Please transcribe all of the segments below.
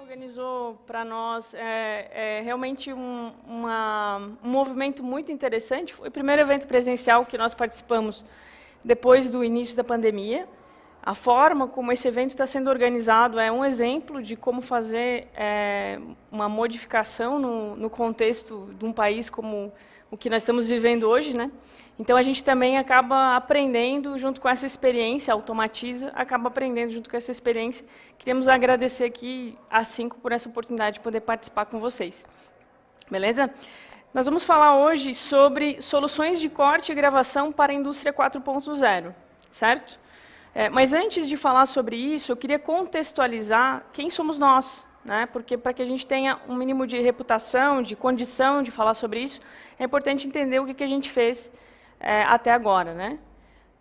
organizou para nós realmente um movimento muito interessante. Foi o primeiro evento presencial que nós participamos depois do início da pandemia. A forma como esse evento está sendo organizado é um exemplo de como fazer uma modificação no contexto de um país como o que nós estamos vivendo hoje, né? Então, a gente também acaba aprendendo junto com essa experiência, Automatiza, acaba aprendendo junto com essa experiência. Queremos agradecer aqui a Cinco por essa oportunidade de poder participar com vocês. Beleza? Nós vamos falar hoje sobre soluções de corte e gravação para a indústria 4.0, certo? Mas antes de falar sobre isso, eu queria contextualizar quem somos nós, né? Porque para que a gente tenha um mínimo de reputação, de condição de falar sobre isso, é importante entender o que a gente fez até agora, né?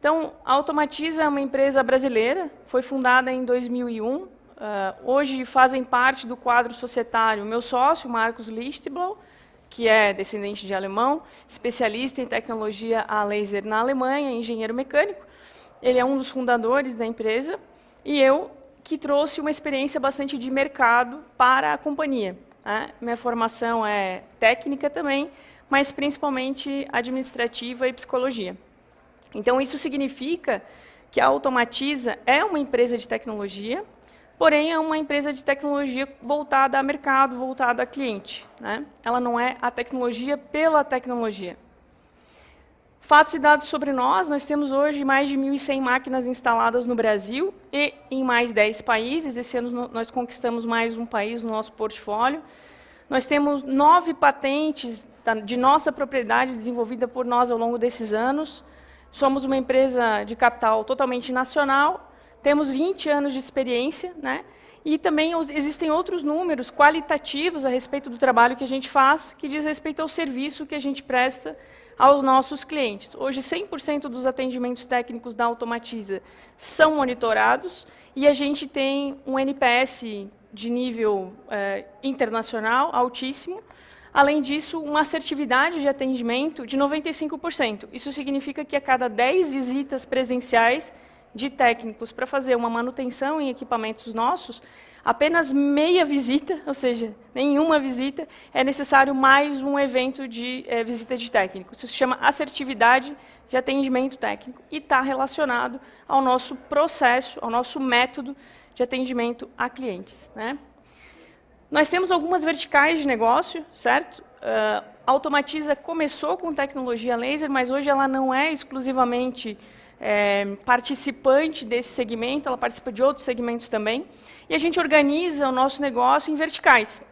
Então, a Automatiza é uma empresa brasileira, foi fundada em 2001. Hoje fazem parte do quadro societário meu sócio, Marcos Lichtblau, que é descendente de alemão, especialista em tecnologia a laser na Alemanha, engenheiro mecânico. Ele é um dos fundadores da empresa, e eu que trouxe uma experiência bastante de mercado para a companhia, né? Minha formação é técnica também, mas principalmente administrativa e psicologia. Então, isso significa que a Automatiza é uma empresa de tecnologia, porém é uma empresa de tecnologia voltada a mercado, voltada a cliente, né? Ela não é a tecnologia pela tecnologia. Fatos e dados sobre nós temos hoje mais de 1.100 máquinas instaladas no Brasil e em mais 10 países. Esse ano nós conquistamos mais um país no nosso portfólio. Nós temos 9 patentes de nossa propriedade desenvolvida por nós ao longo desses anos. Somos uma empresa de capital totalmente nacional, temos 20 anos de experiência, né? E também existem outros números qualitativos a respeito do trabalho que a gente faz, que diz respeito ao serviço que a gente presta aos nossos clientes. Hoje, 100% dos atendimentos técnicos da Automatiza são monitorados e a gente tem um NPS de nível internacional altíssimo. Além disso, uma assertividade de atendimento de 95%. Isso significa que a cada 10 visitas presenciais de técnicos para fazer uma manutenção em equipamentos nossos, apenas meia visita, ou seja, nenhuma visita, é necessário mais um evento de visita de técnico. Isso se chama assertividade de atendimento técnico e está relacionado ao nosso processo, ao nosso método de atendimento a clientes, né? Nós temos algumas verticais de negócio, certo? A Automatiza começou com tecnologia laser, mas hoje ela não é exclusivamente participante desse segmento, ela participa de outros segmentos também. E a gente organiza o nosso negócio em verticais.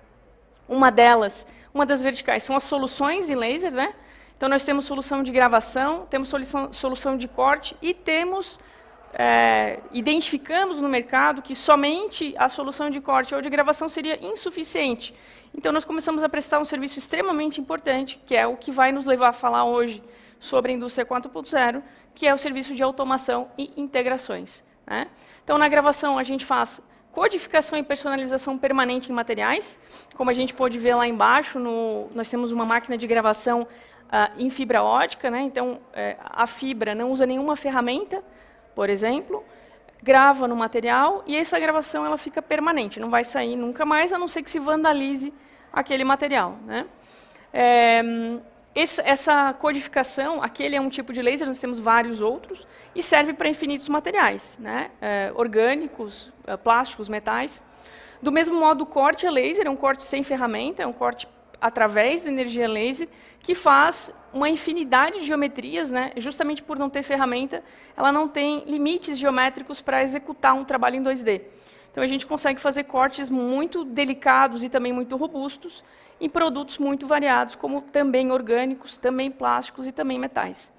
Uma das verticais são as soluções em laser, né? Então, nós temos solução de gravação, temos solução de corte e temos... identificamos no mercado que somente a solução de corte ou de gravação seria insuficiente. Então, nós começamos a prestar um serviço extremamente importante, que é o que vai nos levar a falar hoje sobre a indústria 4.0, que é o serviço de automação e integrações, né? Então, na gravação, a gente faz codificação e personalização permanente em materiais. Como a gente pode ver lá embaixo, nós temos uma máquina de gravação em fibra ótica, né? Então, a fibra não usa nenhuma ferramenta, por exemplo, grava no material e essa gravação ela fica permanente, não vai sair nunca mais, a não ser que se vandalize aquele material, né? Essa codificação, aquele é um tipo de laser, nós temos vários outros, e serve para infinitos materiais, né? Orgânicos, plásticos, metais. Do mesmo modo, o corte a laser é um corte sem ferramenta, é um corte através da energia laser, que faz uma infinidade de geometrias, né? Justamente por não ter ferramenta, ela não tem limites geométricos para executar um trabalho em 2D. Então, a gente consegue fazer cortes muito delicados e também muito robustos em produtos muito variados, como também orgânicos, também plásticos e também metais.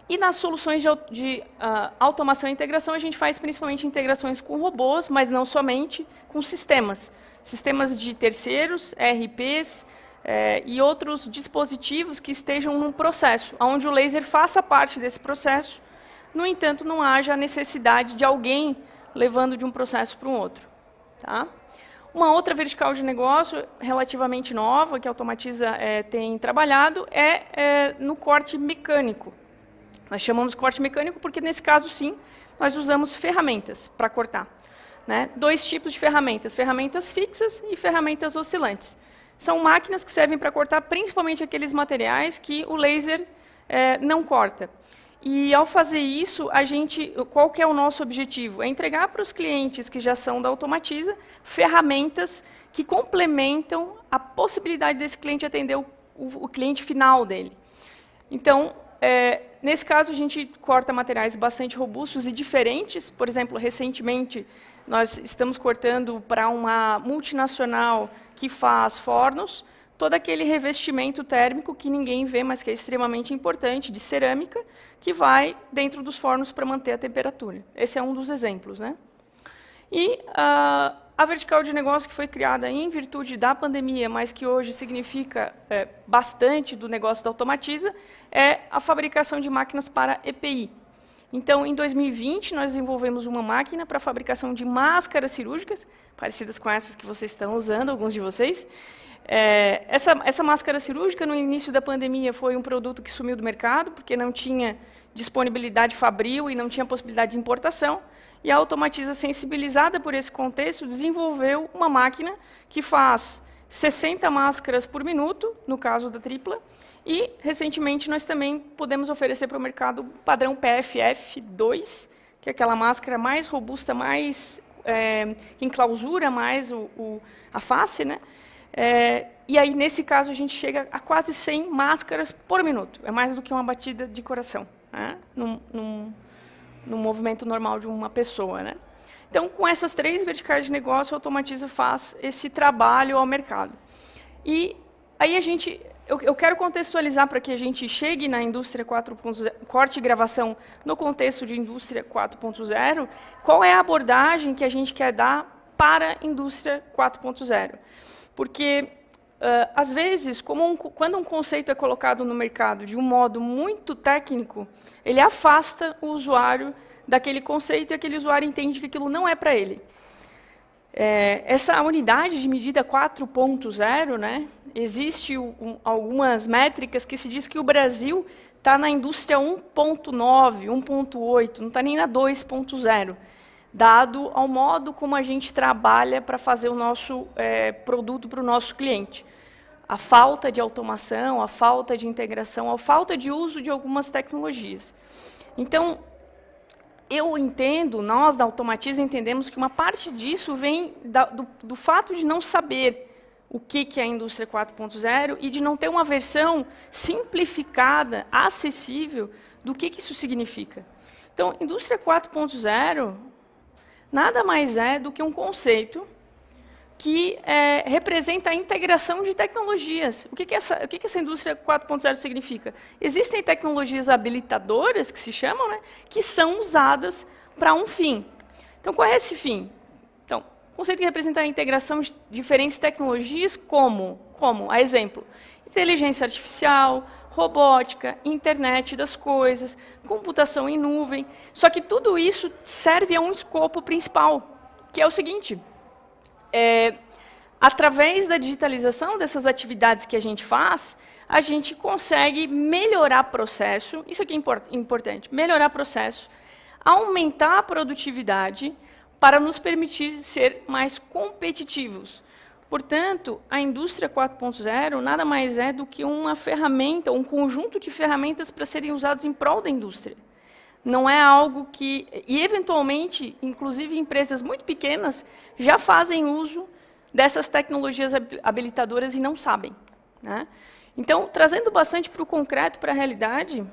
E nas soluções de automação e integração, a gente faz principalmente integrações com robôs, mas não somente, com sistemas. Sistemas de terceiros, ERPs e outros dispositivos que estejam num processo, onde o laser faça parte desse processo, no entanto, não haja a necessidade de alguém levando de um processo para um outro, tá? Uma outra vertical de negócio relativamente nova, que a Automatiza tem trabalhado, é no corte mecânico. Nós chamamos de corte mecânico porque, nesse caso, sim, nós usamos ferramentas para cortar. né, dois tipos de ferramentas, ferramentas fixas e ferramentas oscilantes. São máquinas que servem para cortar principalmente aqueles materiais que o laser não corta. E, ao fazer isso, qual que é o nosso objetivo? É entregar para os clientes que já são da Automatiza ferramentas que complementam a possibilidade desse cliente atender o cliente final dele. Então, nesse caso, a gente corta materiais bastante robustos e diferentes. Por exemplo, recentemente, nós estamos cortando para uma multinacional que faz fornos, todo aquele revestimento térmico que ninguém vê, mas que é extremamente importante, de cerâmica, que vai dentro dos fornos para manter a temperatura. Esse é um dos exemplos, né? E a vertical de negócio que foi criada em virtude da pandemia, mas que hoje significa bastante do negócio da Automatiza, é a fabricação de máquinas para EPI. Então, em 2020, nós desenvolvemos uma máquina para a fabricação de máscaras cirúrgicas, parecidas com essas que vocês estão usando, alguns de vocês. Essa máscara cirúrgica, no início da pandemia, foi um produto que sumiu do mercado, porque não tinha disponibilidade fabril e não tinha possibilidade de importação. E a Automatiza, sensibilizada por esse contexto, desenvolveu uma máquina que faz 60 máscaras por minuto, no caso da tripla, e, recentemente, nós também podemos oferecer para o mercado o padrão PFF2, que é aquela máscara mais robusta, que enclausura mais a face, né? E aí, nesse caso, a gente chega a quase 100 máscaras por minuto. É mais do que uma batida de coração, né? Num movimento normal de uma pessoa, né? Então, com essas 3 verticais de negócio, a Automatiza faz esse trabalho ao mercado. E aí eu quero contextualizar para que a gente chegue na indústria 4.0, corte e gravação no contexto de indústria 4.0, qual é a abordagem que a gente quer dar para a indústria 4.0. Porque, às vezes, quando um conceito é colocado no mercado de um modo muito técnico, ele afasta o usuário daquele conceito e aquele usuário entende que aquilo não é para ele. Essa unidade de medida 4.0, né, existe algumas métricas que se diz que o Brasil está na indústria 1.9, 1.8, não está nem na 2.0, dado ao modo como a gente trabalha para fazer o nosso produto para o nosso cliente. A falta de automação, a falta de integração, a falta de uso de algumas tecnologias. Então, nós da Automatiza entendemos que uma parte disso vem do fato de não saber o que é a indústria 4.0 e de não ter uma versão simplificada, acessível, do que isso significa. Então, indústria 4.0 nada mais é do que um conceito que representa a integração de tecnologias. O que essa indústria 4.0 significa? Existem tecnologias habilitadoras, que se chamam, né, que são usadas para um fim. Então, qual é esse fim? Então, o conceito que representa a integração de diferentes tecnologias, como a exemplo, inteligência artificial, robótica, internet das coisas, computação em nuvem. Só que tudo isso serve a um escopo principal, que é o seguinte: através da digitalização dessas atividades que a gente faz, a gente consegue melhorar processo, isso aqui é importante, melhorar processo, aumentar a produtividade para nos permitir ser mais competitivos. Portanto, a indústria 4.0 nada mais é do que uma ferramenta, um conjunto de ferramentas para serem usados em prol da indústria. Não é algo que... E, eventualmente, inclusive empresas muito pequenas já fazem uso dessas tecnologias habilitadoras e não sabem, né? Então, trazendo bastante para o concreto, para a realidade,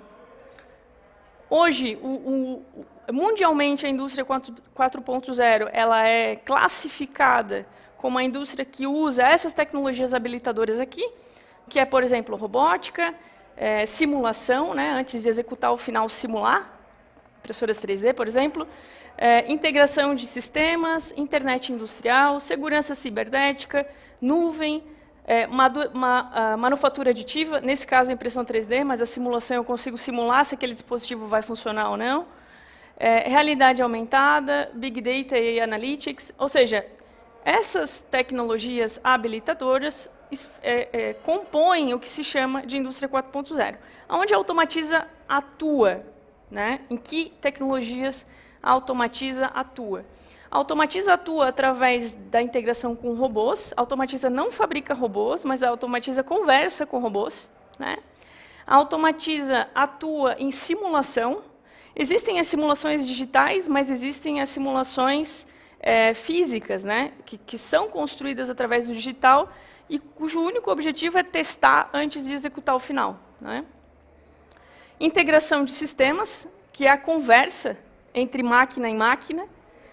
hoje, mundialmente, a indústria 4.0 ela é classificada como a indústria que usa essas tecnologias habilitadoras aqui, que é, por exemplo, robótica, simulação, né, antes de executar o final, simular, impressoras 3D, por exemplo, integração de sistemas, internet industrial, segurança cibernética, nuvem, manufatura aditiva, nesse caso a impressão 3D, mas a simulação eu consigo simular se aquele dispositivo vai funcionar ou não, realidade aumentada, Big Data e Analytics, ou seja, essas tecnologias habilitadoras compõem o que se chama de indústria 4.0. Onde a Automatiza atua, né? Em que tecnologias a Automatiza atua? A Automatiza atua através da integração com robôs. A Automatiza não fabrica robôs, mas a Automatiza conversa com robôs, né? A Automatiza atua em simulação. Existem as simulações digitais, mas existem as simulações físicas, né? que são construídas através do digital e cujo único objetivo é testar antes de executar o final, né? Integração de sistemas, que é a conversa entre máquina e máquina,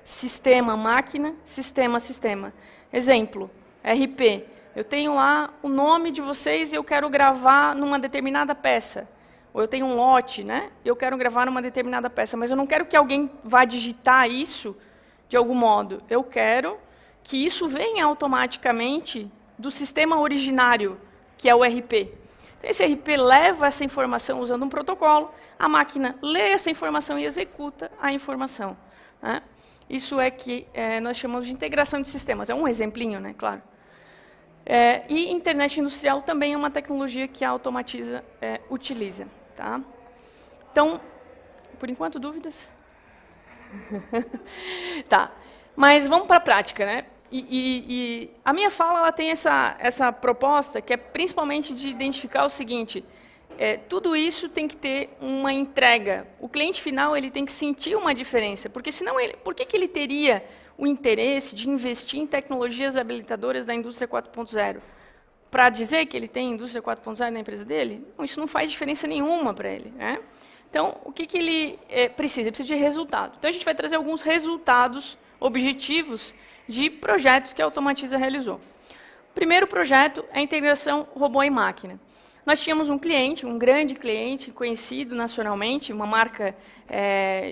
sistema-máquina, sistema-sistema. Exemplo, RP. Eu tenho lá o nome de vocês e eu quero gravar numa determinada peça. Ou eu tenho um lote, né? E eu quero gravar numa determinada peça, mas eu não quero que alguém vá digitar isso de algum modo. Eu quero que isso venha automaticamente do sistema originário, que é o RP. Esse RP leva essa informação usando um protocolo, a máquina lê essa informação e executa a informação, né? Isso é que nós chamamos de integração de sistemas. É um exemplinho, né? Claro. E internet industrial também é uma tecnologia que a Automatiza utiliza. Tá? Então, por enquanto, dúvidas? Tá. Mas vamos para a prática, né? E a minha fala ela tem essa proposta, que é principalmente de identificar o seguinte: tudo isso tem que ter uma entrega. O cliente final ele tem que sentir uma diferença, porque senão por que ele teria o interesse de investir em tecnologias habilitadoras da indústria 4.0? Para dizer que ele tem indústria 4.0 na empresa dele? Não, isso não faz diferença nenhuma para ele, né? Então, o que ele precisa? Ele precisa de resultado. Então, a gente vai trazer alguns resultados objetivos de projetos que a Automatiza realizou. O primeiro projeto é a integração robô e máquina. Nós tínhamos um cliente, um grande cliente, conhecido nacionalmente, uma marca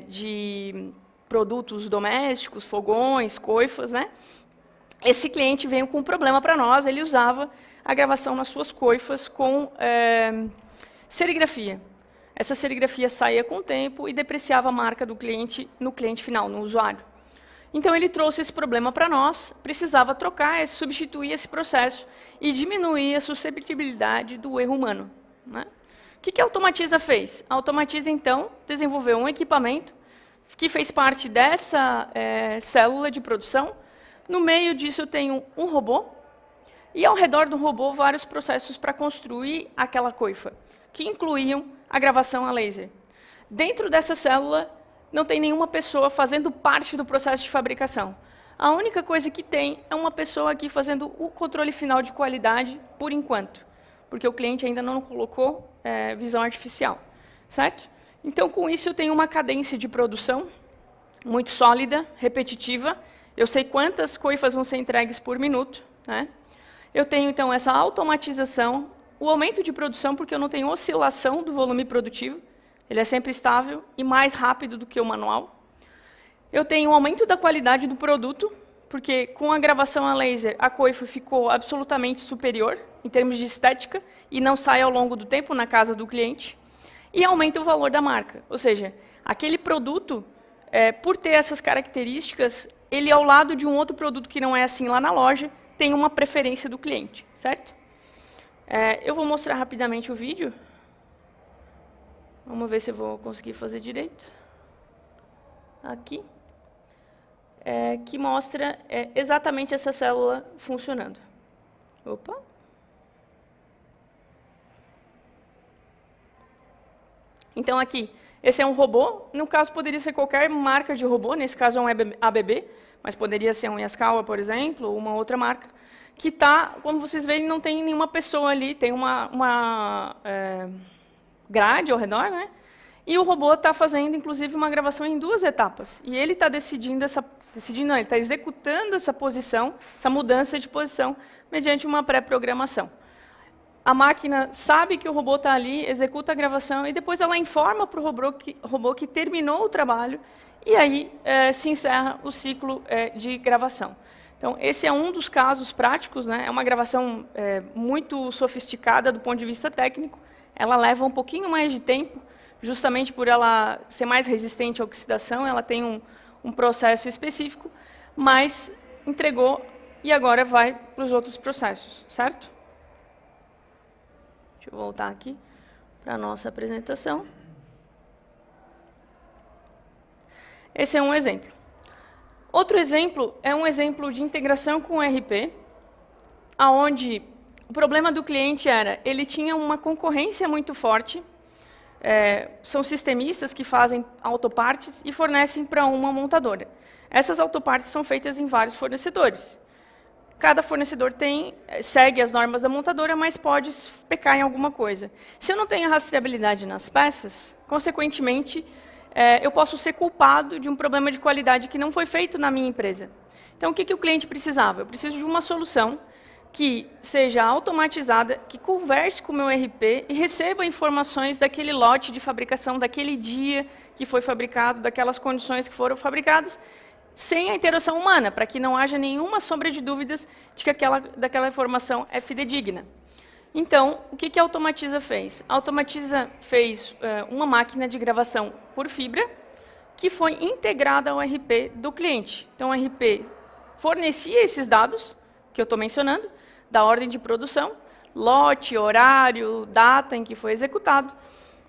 de produtos domésticos, fogões, coifas, né? Esse cliente veio com um problema para nós, ele usava a gravação nas suas coifas com serigrafia. Essa serigrafia saía com o tempo e depreciava a marca do cliente no cliente final, no usuário. Então, ele trouxe esse problema para nós, precisava trocar, substituir esse processo e diminuir a suscetibilidade do erro humano, né? O que a Automatiza fez? A Automatiza, então, desenvolveu um equipamento que fez parte dessa célula de produção. No meio disso, eu tenho um robô, e ao redor do robô, vários processos para construir aquela coifa, que incluíam a gravação a laser. Dentro dessa célula, não tem nenhuma pessoa fazendo parte do processo de fabricação. A única coisa que tem é uma pessoa aqui fazendo o controle final de qualidade, por enquanto, porque o cliente ainda não colocou visão artificial, certo? Então, com isso, eu tenho uma cadência de produção muito sólida, repetitiva. Eu sei quantas coifas vão ser entregues por minuto, né? Eu tenho, então, essa automatização, o aumento de produção, porque eu não tenho oscilação do volume produtivo, ele é sempre estável e mais rápido do que o manual. Eu tenho um aumento da qualidade do produto, porque com a gravação a laser, a coifa ficou absolutamente superior, em termos de estética, e não sai ao longo do tempo na casa do cliente. E aumenta o valor da marca. Ou seja, aquele produto, por ter essas características, ele, ao lado de um outro produto que não é assim lá na loja, tem uma preferência do cliente, certo? Eu vou mostrar rapidamente o vídeo. Vamos ver se eu vou conseguir fazer direito. Aqui. Que mostra exatamente essa célula funcionando. Opa! Então, aqui, esse é um robô. No caso, poderia ser qualquer marca de robô. Nesse caso, é um ABB. Mas poderia ser um Yaskawa, por exemplo, ou uma outra marca. Que está, como vocês veem, não tem nenhuma pessoa ali. Tem uma grade ao redor, né? E o robô está fazendo, inclusive, uma gravação em 2 etapas. E ele está ele está executando essa posição, essa mudança de posição, mediante uma pré-programação. A máquina sabe que o robô está ali, executa a gravação, e depois ela informa para o robô que terminou o trabalho, e aí se encerra o ciclo de gravação. Então, esse é um dos casos práticos, né? É uma gravação muito sofisticada do ponto de vista técnico. Ela leva um pouquinho mais de tempo, justamente por ela ser mais resistente à oxidação, ela tem um processo específico, mas entregou e agora vai para os outros processos, certo? Deixa eu voltar aqui para a nossa apresentação. Esse é um exemplo. Outro exemplo é um exemplo de integração com o ERP, onde o problema do cliente era, ele tinha uma concorrência muito forte, são sistemistas que fazem autopartes e fornecem para uma montadora. Essas autopartes são feitas em vários fornecedores. Cada fornecedor segue as normas da montadora, mas pode pecar em alguma coisa. Se eu não tenho rastreabilidade nas peças, consequentemente, eu posso ser culpado de um problema de qualidade que não foi feito na minha empresa. Então, o que o cliente precisava? Eu preciso de uma solução que seja automatizada, que converse com o meu ERP e receba informações daquele lote de fabricação, daquele dia que foi fabricado, daquelas condições que foram fabricadas, sem a interação humana, para que não haja nenhuma sombra de dúvidas de que daquela informação é fidedigna. Então, o que a Automatiza fez? A Automatiza fez uma máquina de gravação por fibra, que foi integrada ao ERP do cliente. Então, o ERP fornecia esses dados, que eu estou mencionando, da ordem de produção, lote, horário, data em que foi executado,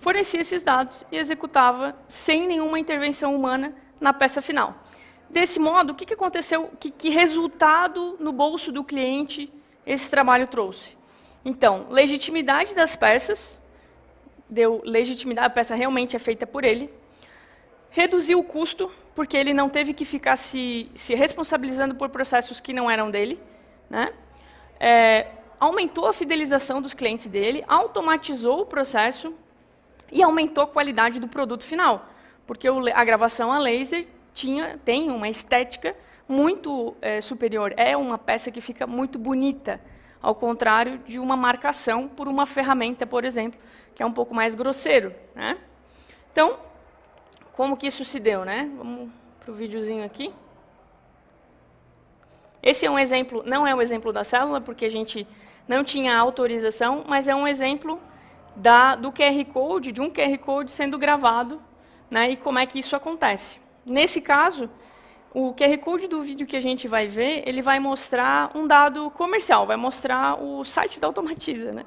fornecia esses dados e executava sem nenhuma intervenção humana na peça final. Desse modo, o que aconteceu? Que resultado no bolso do cliente esse trabalho trouxe? Então, legitimidade das peças, deu legitimidade, a peça realmente é feita por ele, reduziu o custo, porque ele não teve que ficar se responsabilizando por processos que não eram dele, né? Aumentou a fidelização dos clientes dele, automatizou o processo e aumentou a qualidade do produto final, porque a gravação a laser tem uma estética muito superior, é uma peça que fica muito bonita, ao contrário de uma marcação por uma ferramenta, por exemplo, que é um pouco mais grosseiro, né? Então, como que isso se deu, né? Vamos para o videozinho aqui. Esse é um exemplo, não é o exemplo da célula, porque a gente não tinha autorização, mas é um exemplo do QR Code, de um QR Code sendo gravado, né, e como é que isso acontece. Nesse caso, o QR Code do vídeo que a gente vai ver, ele vai mostrar um dado comercial, vai mostrar o site da Automatiza, né?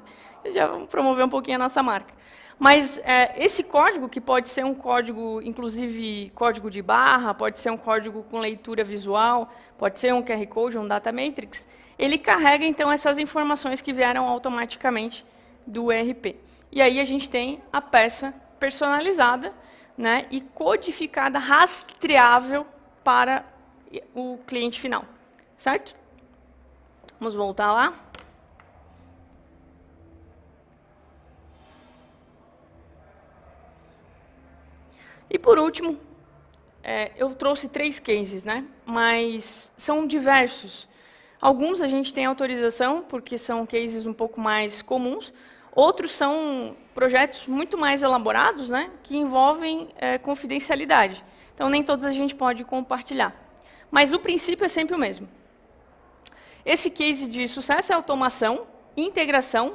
Já vamos promover um pouquinho a nossa marca. Mas esse código, que pode ser um código, inclusive código de barra, pode ser um código com leitura visual, pode ser um QR Code, um data matrix, ele carrega, então, essas informações que vieram automaticamente do ERP. E aí a gente tem a peça personalizada, né, e codificada, rastreável para o cliente final. Certo? Vamos voltar lá. E, por último, eu trouxe 3 cases, né? Mas são diversos. Alguns a gente tem autorização, porque são cases um pouco mais comuns. Outros são projetos muito mais elaborados, né? Que envolvem confidencialidade. Então, nem todos a gente pode compartilhar. Mas o princípio é sempre o mesmo. Esse case de sucesso é automação, integração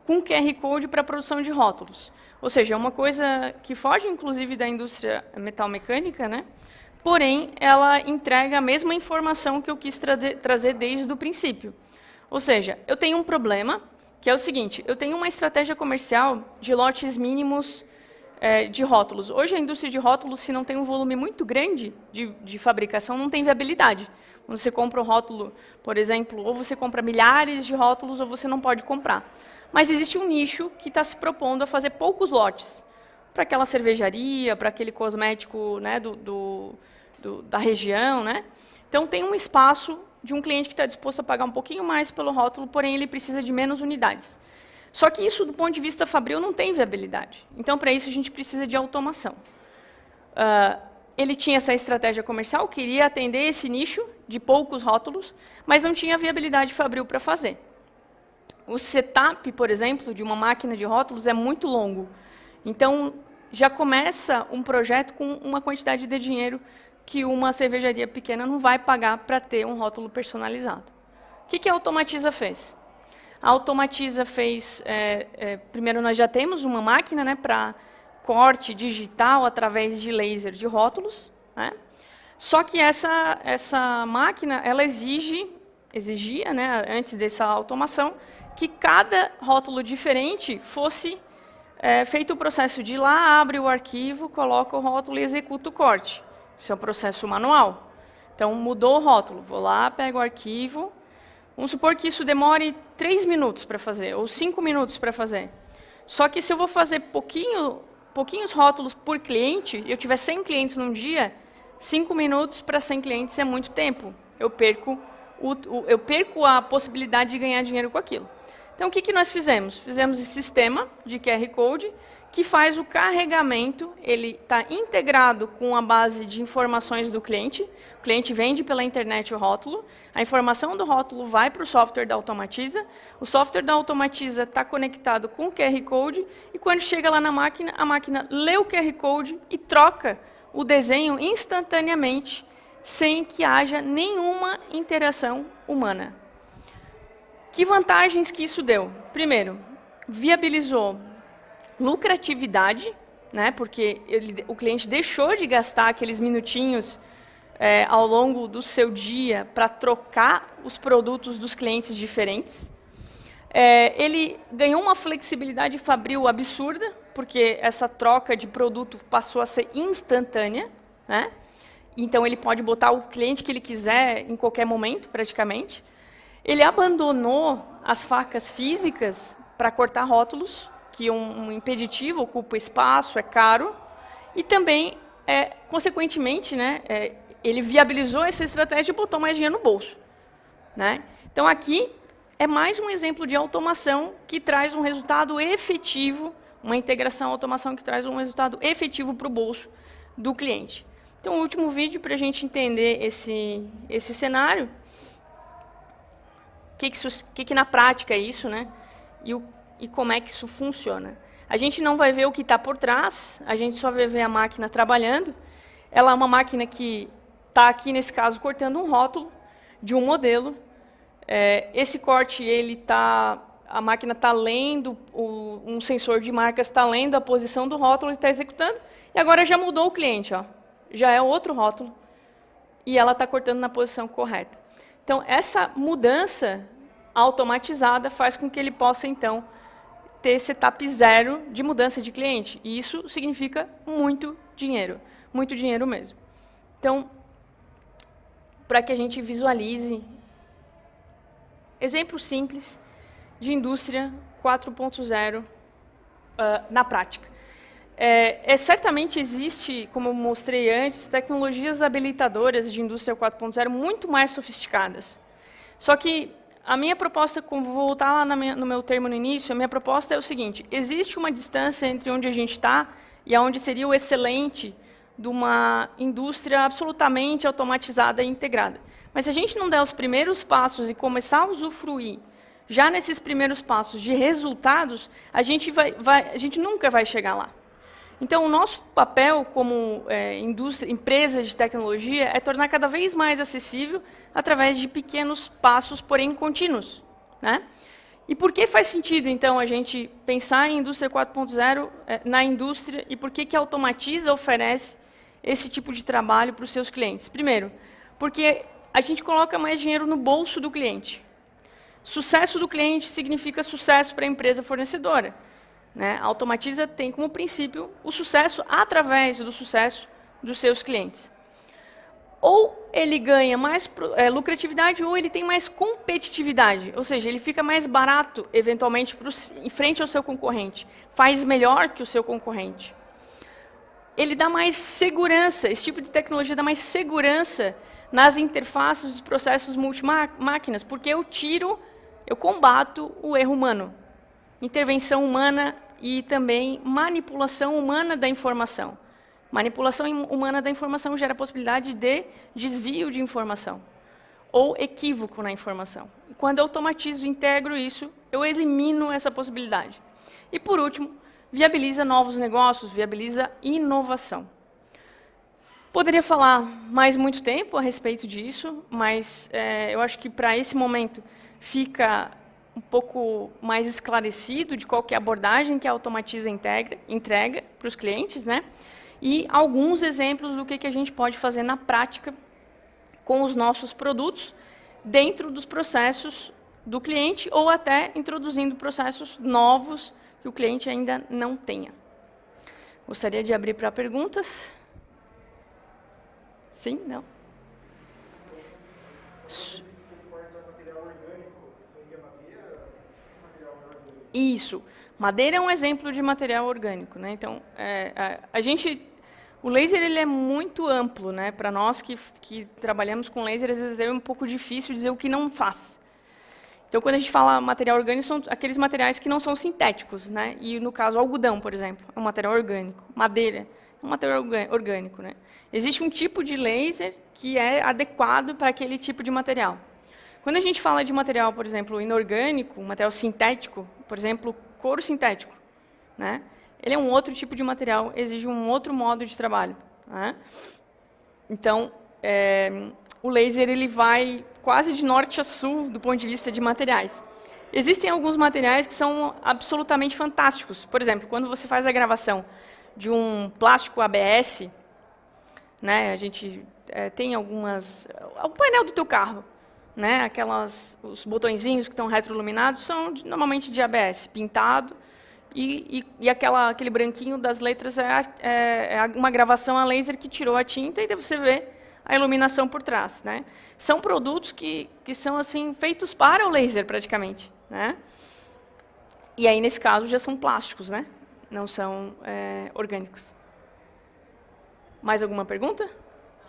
com QR Code para a produção de rótulos. Ou seja, é uma coisa que foge, inclusive, da indústria metalmecânica, né? Porém, ela entrega a mesma informação que eu quis trazer desde o princípio. Ou seja, eu tenho um problema, que é o seguinte, eu tenho uma estratégia comercial de lotes mínimos de rótulos. Hoje, a indústria de rótulos, se não tem um volume muito grande de fabricação, não tem viabilidade. Quando você compra um rótulo, por exemplo, ou você compra milhares de rótulos, ou você não pode comprar. Mas existe um nicho que está se propondo a fazer poucos lotes, para aquela cervejaria, para aquele cosmético, né, da região, né? Então, tem um espaço de um cliente que está disposto a pagar um pouquinho mais pelo rótulo, porém, ele precisa de menos unidades. Só que isso, do ponto de vista fabril, não tem viabilidade. Então, para isso, a gente precisa de automação. Ele tinha essa estratégia comercial, queria atender esse nicho de poucos rótulos, mas não tinha viabilidade fabril para fazer. O setup, por exemplo, de uma máquina de rótulos é muito longo. Então, já começa um projeto com uma quantidade de dinheiro que uma cervejaria pequena não vai pagar para ter um rótulo personalizado. O que a Automatiza fez? A Automatiza fez... primeiro, nós já temos uma máquina, né, para corte digital através de laser de rótulos, né? Só que essa máquina, ela exigia, né, antes dessa automação, que cada rótulo diferente fosse feito o processo de ir lá, abre o arquivo, coloca o rótulo e executa o corte. Isso é um processo manual. Então, mudou o rótulo. Vou lá, pego o arquivo. Vamos supor que isso demore 3 minutos para fazer, ou 5 minutos para fazer. Só que se eu vou fazer pouquinhos rótulos por cliente, e eu tiver 100 clientes num dia, 5 minutos para 100 clientes é muito tempo. Eu perco a possibilidade de ganhar dinheiro com aquilo. Então, o que nós fizemos? Fizemos esse sistema de QR Code que faz o carregamento, ele está integrado com a base de informações do cliente. O cliente vende pela internet o rótulo, a informação do rótulo vai para o software da Automatiza, o software da Automatiza está conectado com o QR Code, e quando chega lá na máquina, a máquina lê o QR Code e troca o desenho instantaneamente, sem que haja nenhuma interação humana. Que vantagens que isso deu? Primeiro, viabilizou lucratividade, né, porque o cliente deixou de gastar aqueles minutinhos ao longo do seu dia para trocar os produtos dos clientes diferentes. Ele ganhou uma flexibilidade fabril absurda, porque essa troca de produto passou a ser instantânea, né? Então, ele pode botar o cliente que ele quiser em qualquer momento, praticamente. Ele abandonou as facas físicas para cortar rótulos, que um impeditivo ocupa espaço, é caro, e também, consequentemente, né, ele viabilizou essa estratégia e botou mais dinheiro no bolso, né? Então, aqui é mais um exemplo de automação que traz um resultado efetivo, uma integração automação que traz um resultado efetivo para o bolso do cliente. Então, o último vídeo, para a gente entender esse cenário, o que na prática é isso, né? E como é que isso funciona. A gente não vai ver o que está por trás, a gente só vai ver a máquina trabalhando. Ela é uma máquina que está aqui, nesse caso, cortando um rótulo de um modelo. Esse corte, a máquina está lendo, um sensor de marcas está lendo a posição do rótulo e está executando. E agora já mudou o cliente, ó. Já é outro rótulo, e ela está cortando na posição correta. Então, essa mudança automatizada faz com que ele possa, então, ter esse etapa zero de mudança de cliente. E isso significa muito dinheiro mesmo. Então, para que a gente visualize exemplos simples de indústria 4.0 na prática. Certamente existe, como eu mostrei antes, tecnologias habilitadoras de indústria 4.0 muito mais sofisticadas. Só que a minha proposta, vou voltar lá no meu termo no início, a minha proposta é o seguinte: existe uma distância entre onde a gente está e aonde seria o excelente de uma indústria absolutamente automatizada e integrada. Mas se a gente não der os primeiros passos e começar a usufruir, já nesses primeiros passos, de resultados, a gente nunca vai chegar lá. Então, o nosso papel como empresa de tecnologia é tornar cada vez mais acessível através de pequenos passos, porém contínuos, né? E por que faz sentido, então, a gente pensar em indústria 4.0 na indústria, e por que a Automatiza oferece esse tipo de trabalho para os seus clientes? Primeiro, porque a gente coloca mais dinheiro no bolso do cliente. Sucesso do cliente significa sucesso para a empresa fornecedora. A Automatiza tem como princípio o sucesso através do sucesso dos seus clientes. Ou ele ganha mais lucratividade, ou ele tem mais competitividade, ou seja, ele fica mais barato, eventualmente, em frente ao seu concorrente, faz melhor que o seu concorrente. Ele dá mais segurança, esse tipo de tecnologia dá mais segurança nas interfaces dos processos multimáquinas, porque eu combato o erro humano. Intervenção humana e também manipulação humana da informação. Manipulação humana da informação gera a possibilidade de desvio de informação ou equívoco na informação. E quando eu automatizo e integro isso, eu elimino essa possibilidade. E, por último, viabiliza novos negócios, viabiliza inovação. Poderia falar mais muito tempo a respeito disso, mas eu acho que, para esse momento, fica um pouco mais esclarecido de qual que é a abordagem que a Automatiza entrega para os clientes, né? E alguns exemplos do que a gente pode fazer na prática com os nossos produtos dentro dos processos do cliente, ou até introduzindo processos novos que o cliente ainda não tenha. Gostaria de abrir para perguntas. Sim? Não? Isso. Madeira é um exemplo de material orgânico, né? Então, o laser ele é muito amplo, né? Para nós que trabalhamos com laser, às vezes é um pouco difícil dizer o que não faz. Então, quando a gente fala material orgânico, são aqueles materiais que não são sintéticos, né? E, no caso, algodão, por exemplo, é um material orgânico. Madeira é um material orgânico, né? Existe um tipo de laser que é adequado para aquele tipo de material. Quando a gente fala de material, por exemplo, inorgânico, material sintético, por exemplo, couro sintético, né? Ele é um outro tipo de material, exige um outro modo de trabalho, né? Então, o laser ele vai quase de norte a sul do ponto de vista de materiais. Existem alguns materiais que são absolutamente fantásticos. Por exemplo, quando você faz a gravação de um plástico ABS, né, a gente tem algumas... O painel do teu carro, né, os botõezinhos que estão retroiluminados são normalmente de ABS, pintado, e aquele branquinho das letras é uma gravação a laser que tirou a tinta e daí você vê a iluminação por trás, né? São produtos que são assim feitos para o laser praticamente, né? E aí nesse caso já são plásticos, né? Não são orgânicos. Mais alguma pergunta?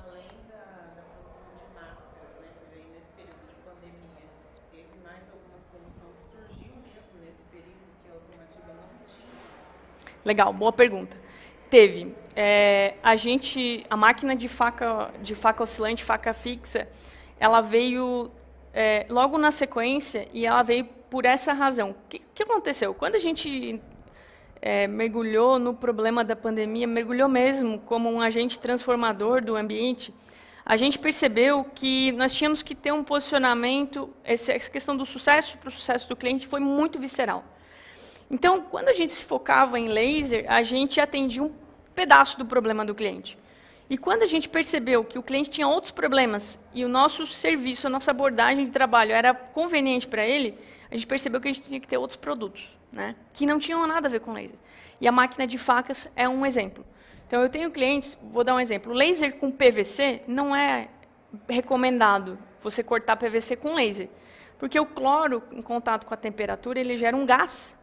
Além da produção de máscaras, né, que veio nesse período de pandemia, teve mais alguma solução que surgiu mesmo nesse período que a Automatiza não tinha? Legal, boa pergunta. Teve. A máquina de faca oscilante, faca fixa, ela veio logo na sequência e ela veio por essa razão. O que aconteceu? Quando a gente mergulhou no problema da pandemia, mergulhou mesmo como um agente transformador do ambiente, a gente percebeu que nós tínhamos que ter um posicionamento, essa questão do sucesso para o sucesso do cliente foi muito visceral. Então, quando a gente se focava em laser, a gente atendia um pedaço do problema do cliente. E quando a gente percebeu que o cliente tinha outros problemas e o nosso serviço, a nossa abordagem de trabalho era conveniente para ele, a gente percebeu que a gente tinha que ter outros produtos, né, que não tinham nada a ver com laser. E a máquina de facas é um exemplo. Então, eu tenho clientes, vou dar um exemplo, laser com PVC não é recomendado você cortar PVC com laser, porque o cloro, em contato com a temperatura, ele gera um gás,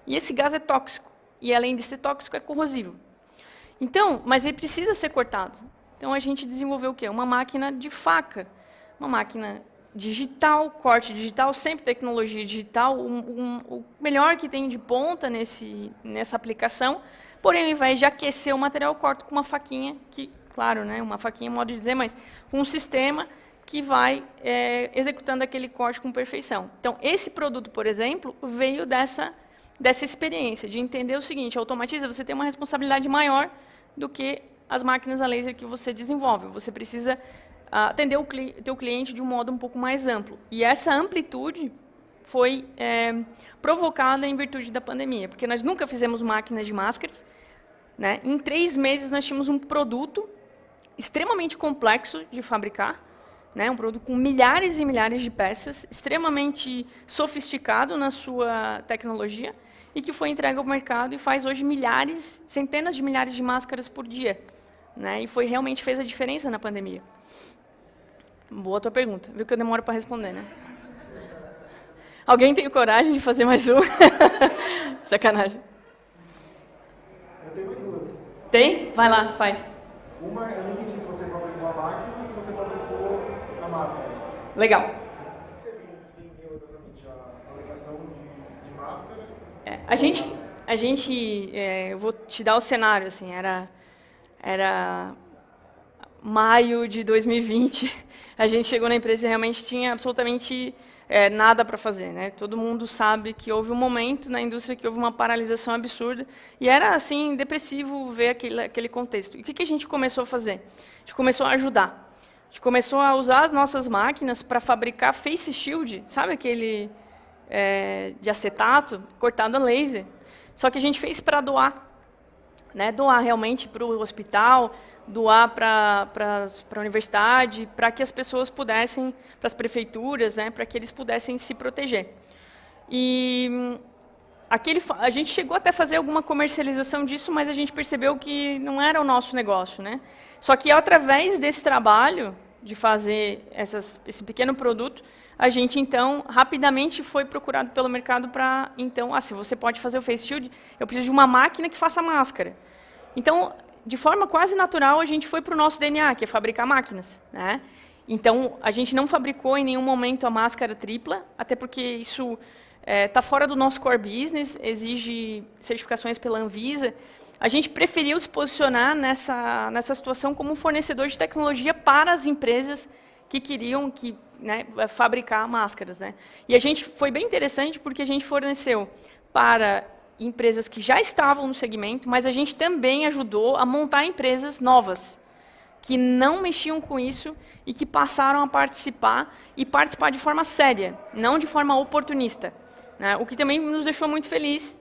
e esse gás é tóxico, e além de ser tóxico, é corrosivo. Então, mas ele precisa ser cortado. Então, a gente desenvolveu o quê? Uma máquina de faca, uma máquina digital, corte digital, sempre tecnologia digital, o melhor que tem de ponta nessa aplicação, porém, ao invés de aquecer o material, eu corto com uma faquinha, que, claro, né, uma faquinha, modo de dizer, mas com um sistema que vai executando aquele corte com perfeição. Então, esse produto, por exemplo, veio dessa experiência, de entender o seguinte, Automatiza, você tem uma responsabilidade maior do que as máquinas a laser que você desenvolve. Você precisa atender o teu cliente de um modo um pouco mais amplo. E essa amplitude foi provocada em virtude da pandemia, porque nós nunca fizemos máquinas de máscaras, né? Em 3 meses, nós tínhamos um produto extremamente complexo de fabricar, né? Um produto com milhares e milhares de peças, extremamente sofisticado na sua tecnologia, e que foi entregue ao mercado e faz hoje centenas de milhares de máscaras por dia, né? E realmente fez a diferença na pandemia. Boa tua pergunta. Viu que eu demoro para responder, né? Alguém tem coragem de fazer mais uma? Sacanagem. Eu tenho duas. Tem? Vai lá, faz. Uma, eu não entendi se você fabricou a máquina ou se você fabricou a máscara. Legal. O que você vendeu exatamente? A fabricação de máscara? Eu vou te dar o cenário, assim, era maio de 2020, a gente chegou na empresa e realmente tinha absolutamente nada para fazer, né? Todo mundo sabe que houve um momento na indústria que houve uma paralisação absurda e era assim depressivo ver aquele contexto. E o que a gente começou a fazer? A gente começou a ajudar. A gente começou a usar as nossas máquinas para fabricar face shield, sabe aquele de acetato cortado a laser? Só que a gente fez para doar, né? Doar realmente para o hospital, doar para a universidade, para que as pessoas pudessem, para as prefeituras, né, para que eles pudessem se proteger. E a gente chegou até a fazer alguma comercialização disso, mas a gente percebeu que não era o nosso negócio, né? Só que através desse trabalho, de fazer esse pequeno produto, a gente, então, rapidamente foi procurado pelo mercado para, então, se você pode fazer o face shield, eu preciso de uma máquina que faça máscara. Então, de forma quase natural, a gente foi para o nosso DNA, que é fabricar máquinas, né? Então, a gente não fabricou em nenhum momento a máscara tripla, até porque isso está fora do nosso core business, exige certificações pela Anvisa. A gente preferiu se posicionar nessa situação como um fornecedor de tecnologia para as empresas que queriam fabricar máscaras, né? E a gente foi bem interessante porque a gente forneceu para empresas que já estavam no segmento, mas a gente também ajudou a montar empresas novas, que não mexiam com isso e que passaram a participar, e participar de forma séria, não de forma oportunista, né? O que também nos deixou muito feliz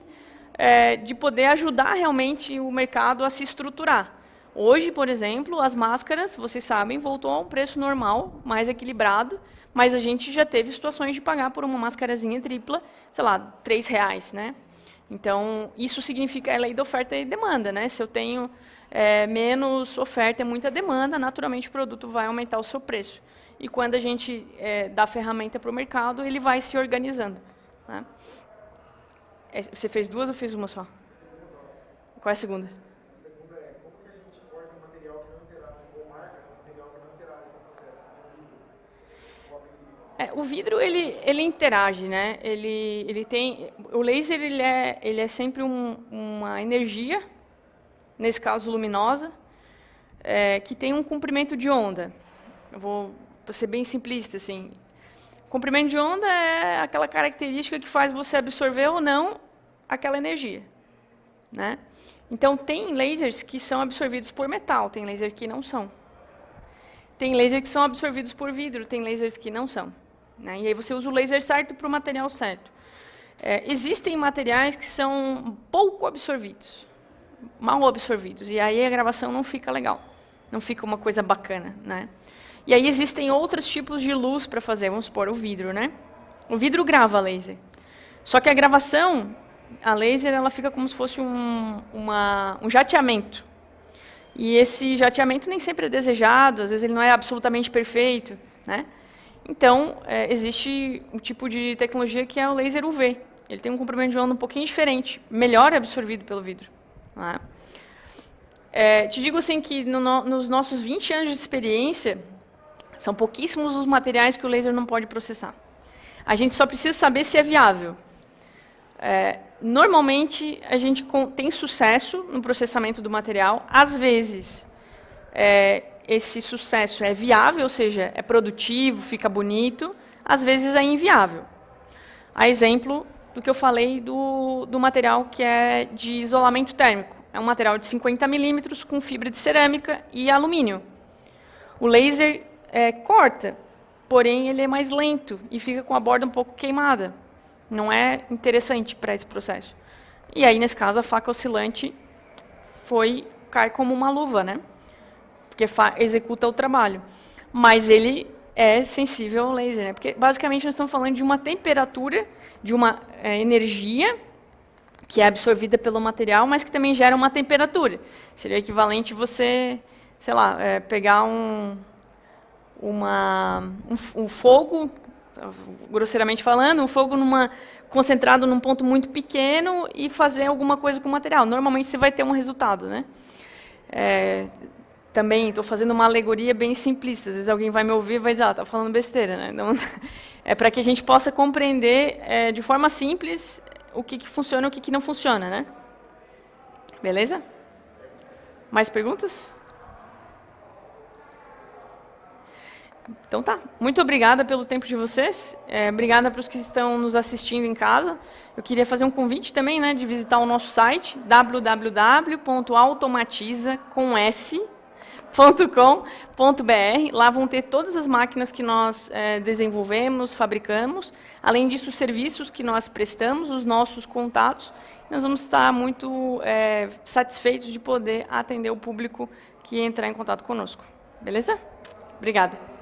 de poder ajudar realmente o mercado a se estruturar. Hoje, por exemplo, as máscaras, vocês sabem, voltou a um preço normal, mais equilibrado, mas a gente já teve situações de pagar por uma máscarazinha tripla, sei lá, R$3, né? Então, isso significa a lei da oferta e demanda, né? Se eu tenho menos oferta e muita demanda, naturalmente o produto vai aumentar o seu preço. E quando a gente dá a ferramenta para o mercado, ele vai se organizando, né? Você fez duas ou fez uma só? Qual é a segunda? A segunda é, como que a gente corta um material que não interage com marca, um material que não interage com o processo? O vidro, ele interage, né? Ele tem, o laser ele é sempre uma energia, nesse caso luminosa, que tem um comprimento de onda. Eu vou ser bem simplista, assim. Comprimento de onda é aquela característica que faz você absorver ou não aquela energia, né? Então, tem lasers que são absorvidos por metal, tem lasers que não são. Tem lasers que são absorvidos por vidro, tem lasers que não são, né? E aí você usa o laser certo para o material certo. Existem materiais que são pouco absorvidos, mal absorvidos, e aí a gravação não fica legal, não fica uma coisa bacana, né? E aí existem outros tipos de luz para fazer, vamos supor, o vidro, né? O vidro grava laser. Só que a gravação, a laser, ela fica como se fosse um jateamento. E esse jateamento nem sempre é desejado, às vezes ele não é absolutamente perfeito, né? Então, existe um tipo de tecnologia que é o laser UV. Ele tem um comprimento de onda um pouquinho diferente, melhor absorvido pelo vidro, né? Te digo assim que nos nossos 20 anos de experiência, são pouquíssimos os materiais que o laser não pode processar. A gente só precisa saber se é viável. Normalmente, a gente tem sucesso no processamento do material. Às vezes, esse sucesso é viável, ou seja, é produtivo, fica bonito. Às vezes, é inviável. A exemplo do que eu falei do material que é de isolamento térmico. É um material de 50 milímetros com fibra de cerâmica e alumínio. O laser corta, porém ele é mais lento e fica com a borda um pouco queimada. Não é interessante para esse processo. E aí, nesse caso, a faca oscilante cai como uma luva, né? Porque executa o trabalho. Mas ele é sensível ao laser, né? Porque, basicamente, nós estamos falando de uma temperatura, de uma energia que é absorvida pelo material, mas que também gera uma temperatura. Seria equivalente você, sei lá, pegar um fogo, grosseiramente falando, um fogo concentrado num ponto muito pequeno e fazer alguma coisa com o material. Normalmente você vai ter um resultado, né? Também estou fazendo uma alegoria bem simplista. Às vezes alguém vai me ouvir e vai dizer, está falando besteira, né? Então, é para que a gente possa compreender de forma simples o que funciona e o que não funciona, né? Beleza? Mais perguntas? Então tá, muito obrigada pelo tempo de vocês, obrigada para os que estão nos assistindo em casa. Eu queria fazer um convite também, né, de visitar o nosso site, www.automatiza.com.br. Lá vão ter todas as máquinas que nós desenvolvemos, fabricamos, além disso os serviços que nós prestamos, os nossos contatos. Nós vamos estar muito satisfeitos de poder atender o público que entrar em contato conosco. Beleza? Obrigada.